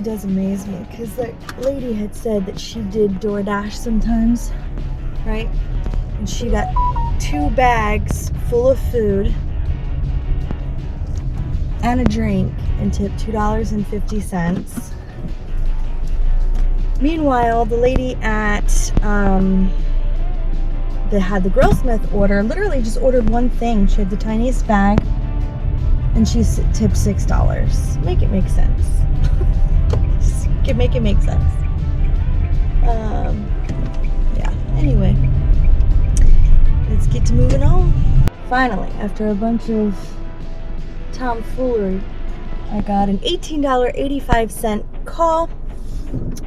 does amaze me because the lady had said that she did DoorDash sometimes, right? And she got 2 bags full of food and a drink and tipped $2.50. Meanwhile, the lady at that had the Grillsmith order literally just ordered one thing. She had the tiniest bag and she tipped $6. Make it make sense. Make it make sense. Yeah, anyway, let's get to moving on. Finally, after a bunch of tomfoolery, I got an $18.85 call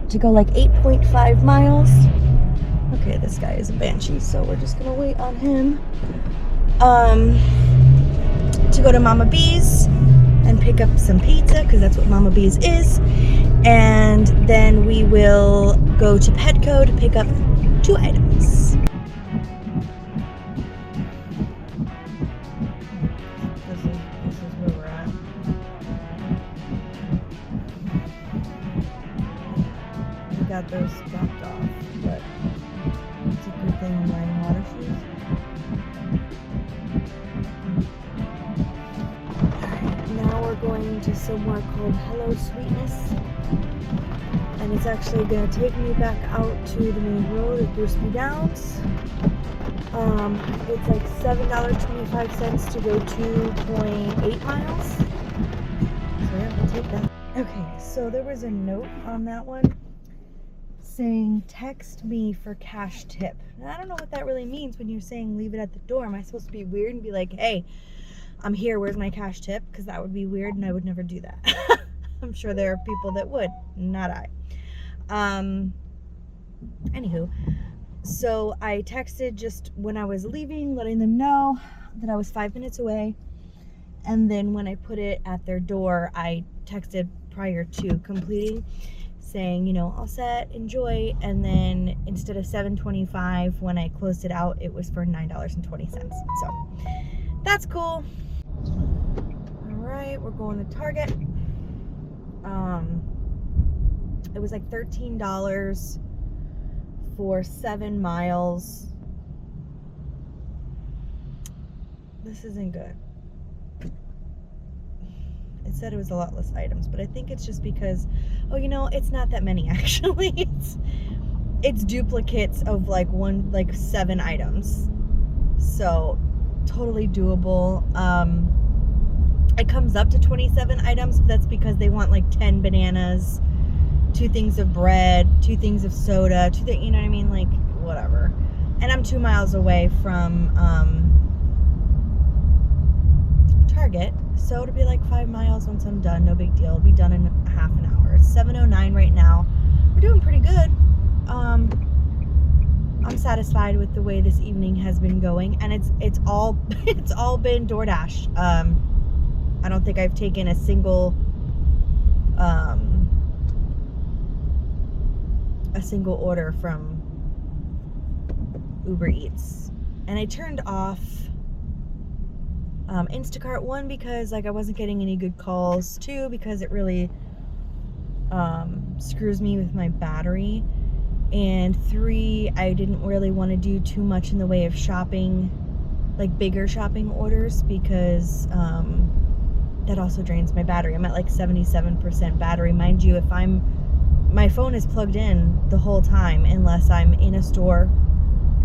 to go like 8.5 miles. Okay, this guy is a banshee, so we're just gonna wait on him. To go to Mama B's and pick up some pizza, because that's what Mama B's is. And then we will go to Petco to pick up 2 items. This is where we're at. We got those dropped off, but it's a good thing I'm wearing water shoes. Now we're going to somewhere called Hello Sweetness, and it's actually going to take me back out to the main road at Gooseby Downs. It's like $7.25 to go 2.8 miles. So yeah, we'll take that. Okay, so there was a note on that one saying text me for cash tip. Now, I don't know what that really means when you're saying leave it at the door. Am I supposed to be weird and be like, hey, I'm here, where's my cash tip? Because that would be weird and I would never do that. I'm sure there are people that would, not I. Anywho, so I texted just when I was leaving, letting them know that I was 5 minutes away. And then when I put it at their door, I texted prior to completing, saying, you know, all set, enjoy. And then instead of $7.25, when I closed it out, it was for $9.20. So that's cool. All right, we're going to Target. It was like $13 for 7 miles. This isn't good. It said it was a lot less items, but I think it's just because, oh, you know, it's not that many actually. It's duplicates of like 7 items. So totally doable. It comes up to 27 items, but that's because they want like 10 bananas, 2 things of bread, 2 things of soda, 2 things, you know what I mean? Like, whatever. And I'm 2 miles away from Target, so it'll be like 5 miles once I'm done. No big deal. It'll be done in half an hour. It's 7:09 right now. We're doing pretty good. I'm satisfied with the way this evening has been going, and it's all been DoorDash. I don't think I've taken a single order from Uber Eats. And I turned off Instacart, 1, because like I wasn't getting any good calls, 2, because it really screws me with my battery, and 3, I didn't really want to do too much in the way of shopping, like bigger shopping orders, because that also drains my battery. I'm at like 77% battery. Mind you, if my phone is plugged in the whole time unless I'm in a store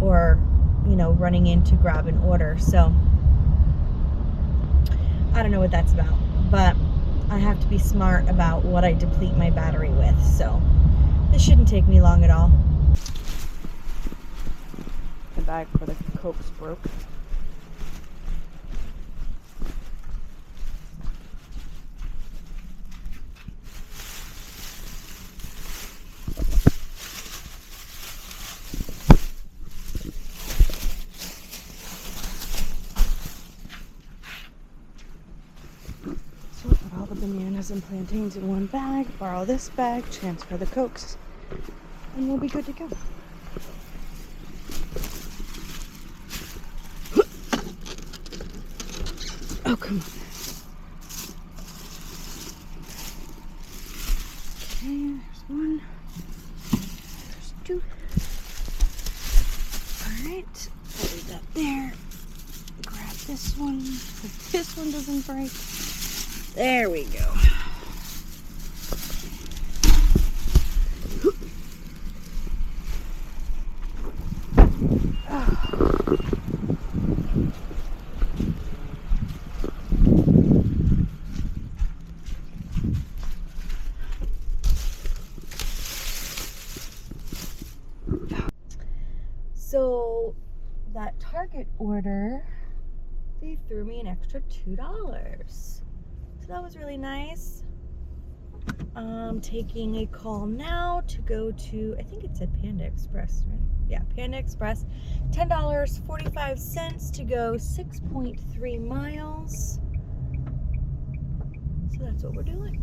or, you know, running in to grab an order. So I don't know what that's about, but I have to be smart about what I deplete my battery with. So this shouldn't take me long at all. The bag for the Cokes broke. Bananas and plantains in one bag, borrow this bag, transfer the Cokes, and we'll be good to go. Oh, come on. Okay, there's one. There's two. Alright, I'll leave that there. Grab this one so this one doesn't break. There we go. So that Target order, they threw me an extra $2. So that was really nice. I'm taking a call now to go to, I think it said Panda Express, right? Yeah, Panda Express. $10.45 to go 6.3 miles. So that's what we're doing.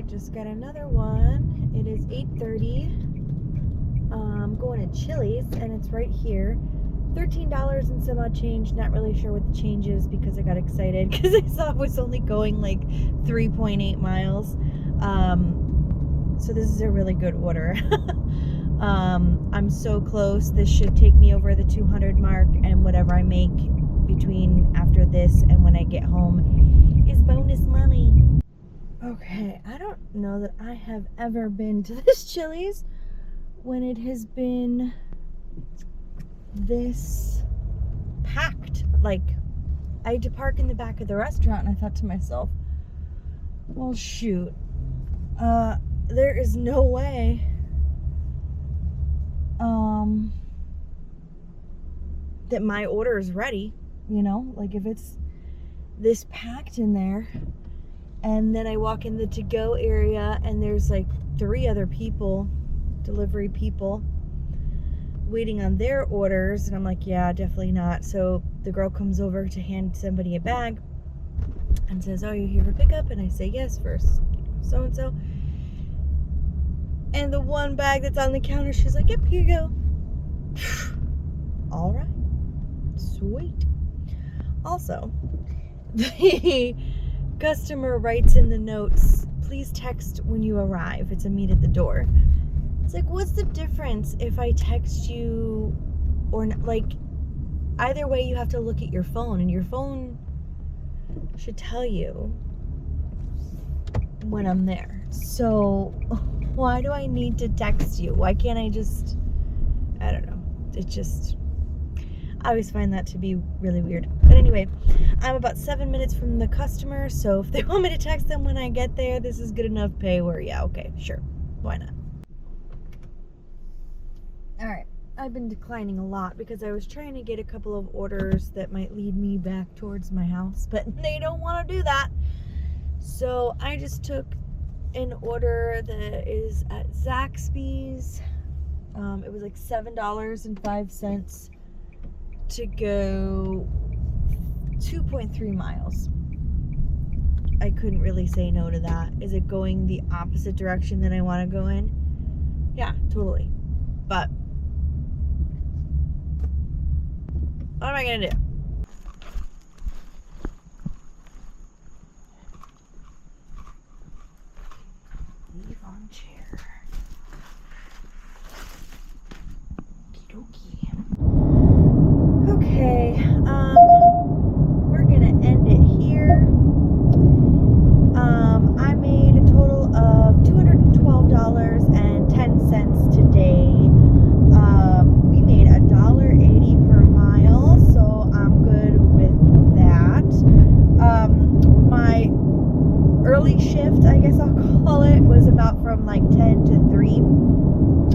Just got another one. It is 8:30. I'm going to Chili's and it's right here. $13 and some odd change. Not really sure what the change is because I got excited because I saw it was only going like 3.8 miles. So this is a really good order. I'm so close. This should take me over the 200 mark, and whatever I make between after this and when I get home is bonus money. Okay, I don't know that I have ever been to this Chili's when it has been this packed. Like, I had to park in the back of the restaurant and I thought to myself, well, shoot, there is no way that my order is ready, you know? Like, if it's this packed in there. And then I walk in the to-go area and there's like 3 other people, delivery people, waiting on their orders. And I'm like, yeah, definitely not. So the girl comes over to hand somebody a bag and says, are you here for pickup? And I say, yes, for so-and-so. And the one bag that's on the counter, she's like, yep, here you go. All right. Sweet. Also, the customer writes in the notes, please text when you arrive. It's a meet at the door. It's like, what's the difference if I text you or not? Like, either way you have to look at your phone, and your phone should tell you when I'm there. So why do I need to text you? Why can't I just, I don't know. It just, I always find that to be really weird. But anyway, I'm about 7 minutes from the customer, so if they want me to text them when I get there, this is good enough pay where, yeah, okay, sure. Why not? Alright, I've been declining a lot because I was trying to get a couple of orders that might lead me back towards my house, but they don't want to do that. So I just took an order that is at Zaxby's. It was like $7.05 to go 2.3 miles. I couldn't really say no to that. Is it going the opposite direction that I want to go in? Yeah, totally. But what am I gonna do? Leave on chair. Okie dokie. Okay, we're gonna end it here. I made a total of $212.10 today. We made $1.80 per mile, so I'm good with that. My early shift, I guess I'll call it, was about from like 10 to 3.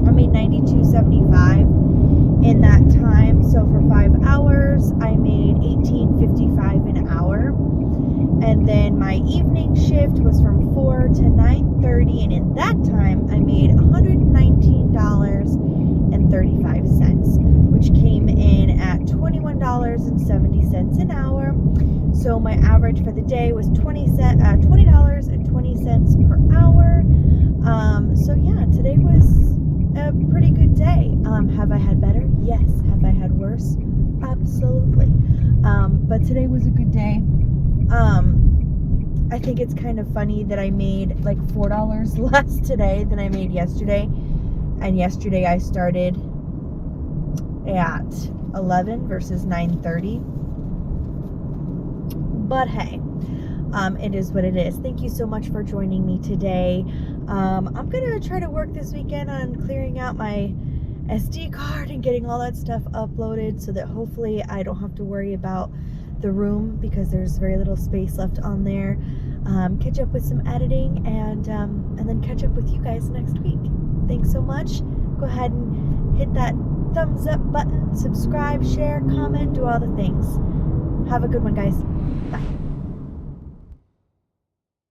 I made $92.75 in that time. So for 5 hours, I made $18.55 an hour. And then my evening shift was from 4 to 9:30, and in that time, I made $119.35, which came in at $21.70 an hour. So So my average for the day was $20.20 per hour. So yeah, today was a pretty good day. Have I had better? Yes. Have I had worse? Absolutely. But today was a good day. I think it's kind of funny that I made like $4 less today than I made yesterday. And yesterday I started at 11 versus 9:30. But hey, it is what it is. Thank you so much for joining me today. I'm gonna try to work this weekend on clearing out my SD card and getting all that stuff uploaded so that hopefully I don't have to worry about the room because there's very little space left on there. Catch up with some editing and then catch up with you guys next week. Thanks so much. Go ahead and hit that thumbs up button, subscribe, share, comment, do all the things. Have a good one, guys. Bye.